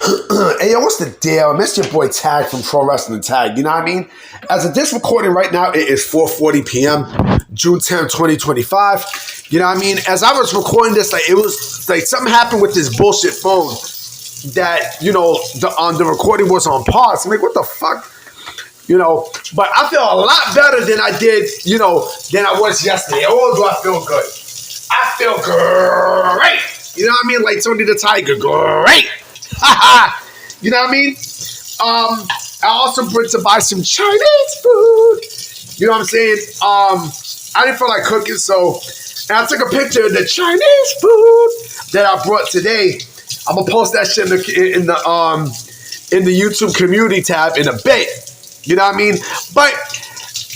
Hey, yo, what's the deal? I missed your boy Tag from Pro Wrestling Tag. You know what I mean? As of this recording right now, it is 4:40 p.m., June 10th, 2025. You know what I mean? As I was recording this, like it was like something happened with this bullshit phone that, you know, the recording was on pause. I'm like, what the fuck? You know, but I feel a lot better than I did, you know, than I was yesterday. Oh, do I feel good? I feel great. You know what I mean? Like Tony the Tiger, great. You know what I mean? I also went to buy some Chinese food. You know what I'm saying? I didn't feel like cooking, so and I took a picture of the Chinese food that I brought today. I'm gonna post that shit in the YouTube community tab in a bit. You know what I mean? But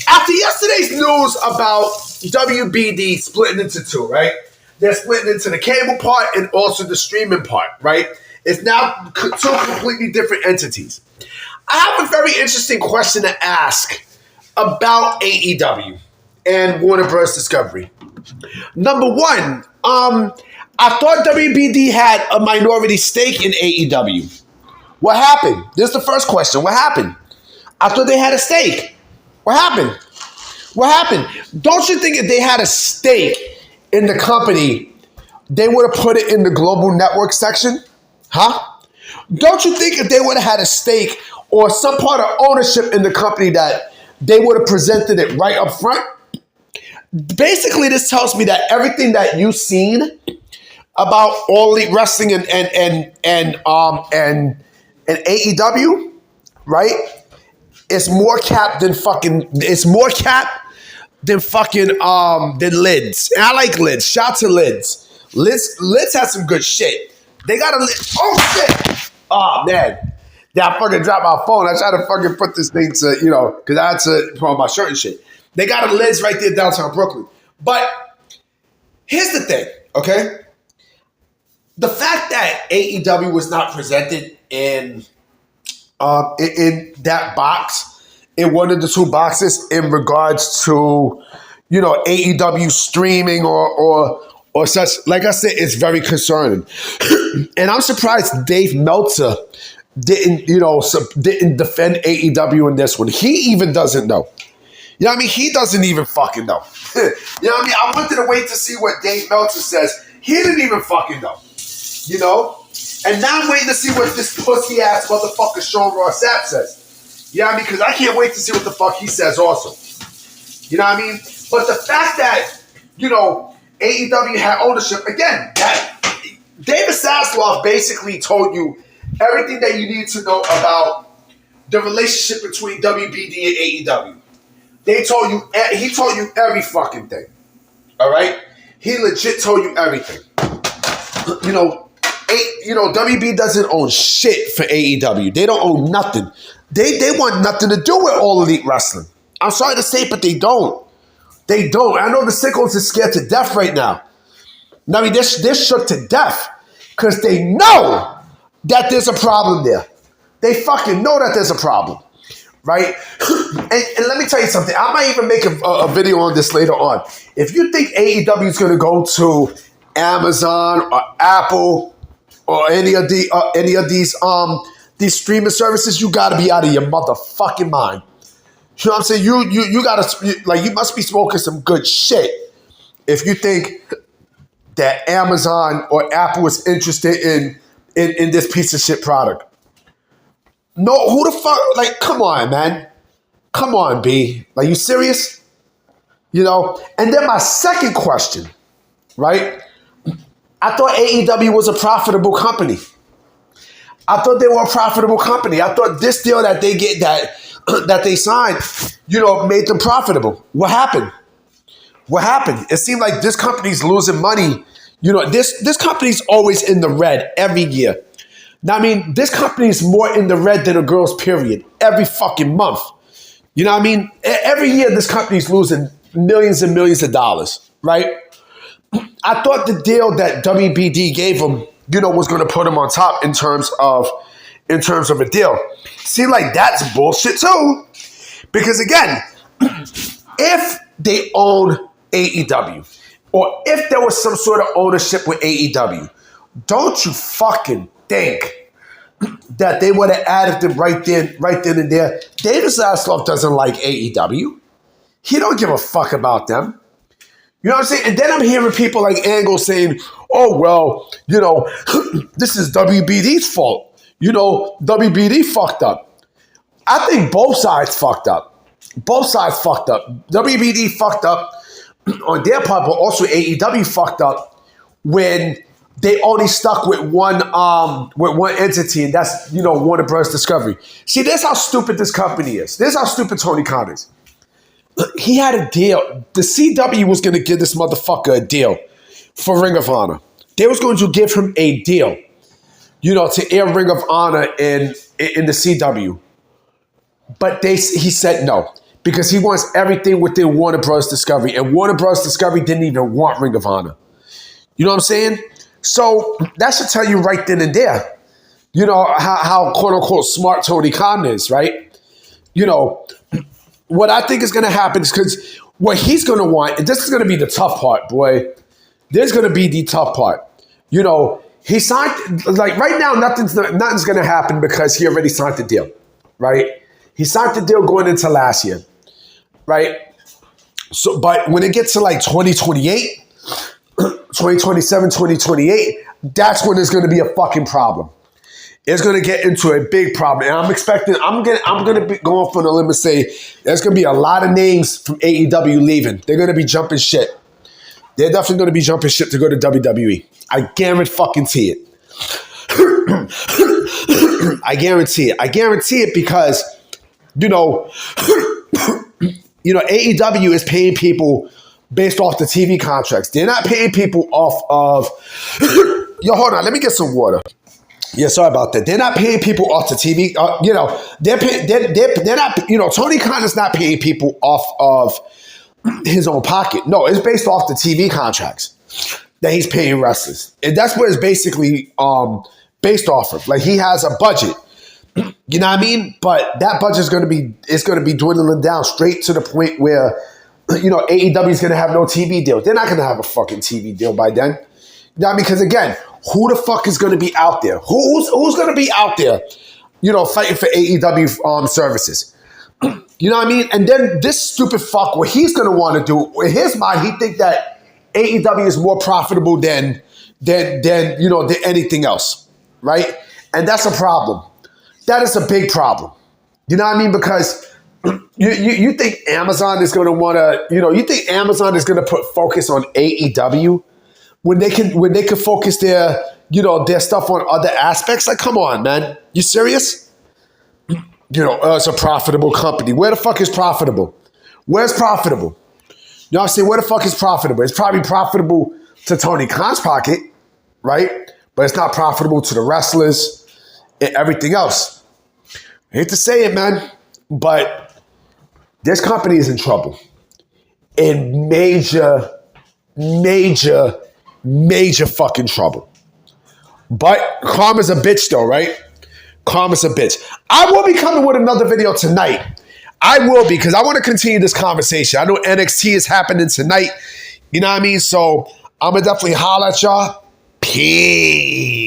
after yesterday's news about WBD splitting into two, right? They're splitting into the cable part and also the streaming part, right? It's now two completely different entities. I have a very interesting question to ask about AEW and Warner Bros. Discovery. Number one, I thought WBD had a minority stake in AEW. What happened? This is the first question. What happened? I thought they had a stake. What happened? What happened? Don't you think if they had a stake in the company, they would have put it in the global network section? Huh? Don't you think if they would have had a stake or some part of ownership in the company that they would have presented it right up front? Basically, this tells me that everything that you've seen about All Elite Wrestling and AEW, right? It's more cap than fucking. It's more cap than fucking than Lids. And I like Lids. Shout to Lids. Lids has some good shit. They got a lid. Oh shit! Oh man, yeah, I fucking dropped my phone. I tried to fucking put this thing to because I had to put on my shirt and shit. They got a Lids right there downtown Brooklyn. But here's the thing, okay? The fact that AEW was not presented in that box, in one of the two boxes, in regards to, AEW streaming or such, like I said, it's very concerning. And I'm surprised Dave Meltzer didn't defend AEW in this one. He even doesn't know. You know what I mean? He doesn't even fucking know. You know what I mean? I wanted to wait to see what Dave Meltzer says. He didn't even fucking know. You know? And now I'm waiting to see what this pussy-ass motherfucker Sean Ross Sapp says. You know what I mean? Because I can't wait to see what the fuck he says also. You know what I mean? But the fact that, AEW had ownership, again, that David Zaslav basically told you everything that you need to know about the relationship between WBD and AEW. He told you every fucking thing. All right? He legit told you everything. WB doesn't own shit for AEW. They don't own nothing. They want nothing to do with All Elite Wrestling. I'm sorry to say, but they don't. They don't. I know the sickos are scared to death right now. I mean, they're shook to death because they know that there's a problem there. They fucking know that there's a problem. Right? And let me tell you something. I might even make a video on this later on. If you think AEW is going to go to Amazon or Apple or any of these streaming services, you got to be out of your motherfucking mind. You know what I'm saying? You got to, you must be smoking some good shit if you think that Amazon or Apple is interested in this piece of shit product. No, who the fuck? Come on, man. Come on, B. You serious? And then my second question, right? I thought AEW was a profitable company. I thought they were a profitable company. I thought this deal that they get that they signed, made them profitable. What happened? What happened? It seemed like this company's losing money. This company's always in the red every year. Now, I mean, this company is more in the red than a girl's period every fucking month. You know what I mean? Every year, this company's losing millions and millions of dollars, right? I thought the deal that WBD gave them, was going to put them on top in terms of a deal. Seems like that's bullshit too. Because again, if they own AEW, or if there was some sort of ownership with AEW, don't you fucking think that they would have added them right then and there. David Zaslav doesn't like AEW. He don't give a fuck about them. You know what I'm saying? And then I'm hearing people like Angle saying, oh, well, this is WBD's fault. WBD fucked up. I think both sides fucked up. Both sides fucked up. WBD fucked up on their part, but also AEW fucked up when they only stuck with one entity, and that's, Warner Bros. Discovery. See, that's how stupid this company is. This is how stupid Tony Khan is. He had a deal. The CW was going to give this motherfucker a deal for Ring of Honor. They was going to give him a deal, to air Ring of Honor in the CW. But he said no, because he wants everything within Warner Bros. Discovery. And Warner Bros. Discovery didn't even want Ring of Honor. You know what I'm saying? So that should tell you right then and there, how quote unquote smart Tony Khan is, right? What I think is going to happen is because what he's going to want, and this is going to be the tough part, boy. There's going to be the tough part. He signed, like right now, nothing's going to happen because he already signed the deal, right? He signed the deal going into last year, right? So, but when it gets to like 2028, 2027, 2028, that's when there's going to be a fucking problem. It's going to get into a big problem. And I'm going to be going for the limb and say there's going to be a lot of names from AEW leaving. They're going to be jumping shit. They're definitely going to be jumping shit to go to WWE. I guarantee it. I guarantee it. I guarantee it because, AEW is paying people based off the TV contracts. They're not paying people off of... Yo, hold on. Let me get some water. Yeah, sorry about that. They're not paying people off the TV. They're not. Tony Khan is not paying people off of his own pocket. No, it's based off the TV contracts that he's paying wrestlers, and that's what it's basically based off of. Like he has a budget. You know what I mean? But that budget is going to be dwindling down straight to the point where AEW is going to have no TV deal. They're not going to have a fucking TV deal by then. Now, because again, who the fuck is going to be out there? Who's going to be out there, fighting for AEW services? You know what I mean? And then this stupid fuck, what he's going to want to do, in his mind, he think that AEW is more profitable than anything else, right? And that's a problem. That is a big problem. You know what I mean? Because you think Amazon is going to want to, you think Amazon is going to put focus on AEW? When they can focus their stuff on other aspects, like, come on, man, you serious? It's a profitable company. Where the fuck is profitable? Where's profitable? You know what I'm saying? Where the fuck is profitable? It's probably profitable to Tony Khan's pocket, right? But it's not profitable to the wrestlers and everything else. I hate to say it, man, but this company is in trouble. In major fucking trouble. But karma's a bitch though, right? Karma's a bitch. I will be coming with another video tonight. I will be, because I want to continue this conversation. I know NXT is happening tonight. You know what I mean? So I'm going to definitely holler at y'all. Peace.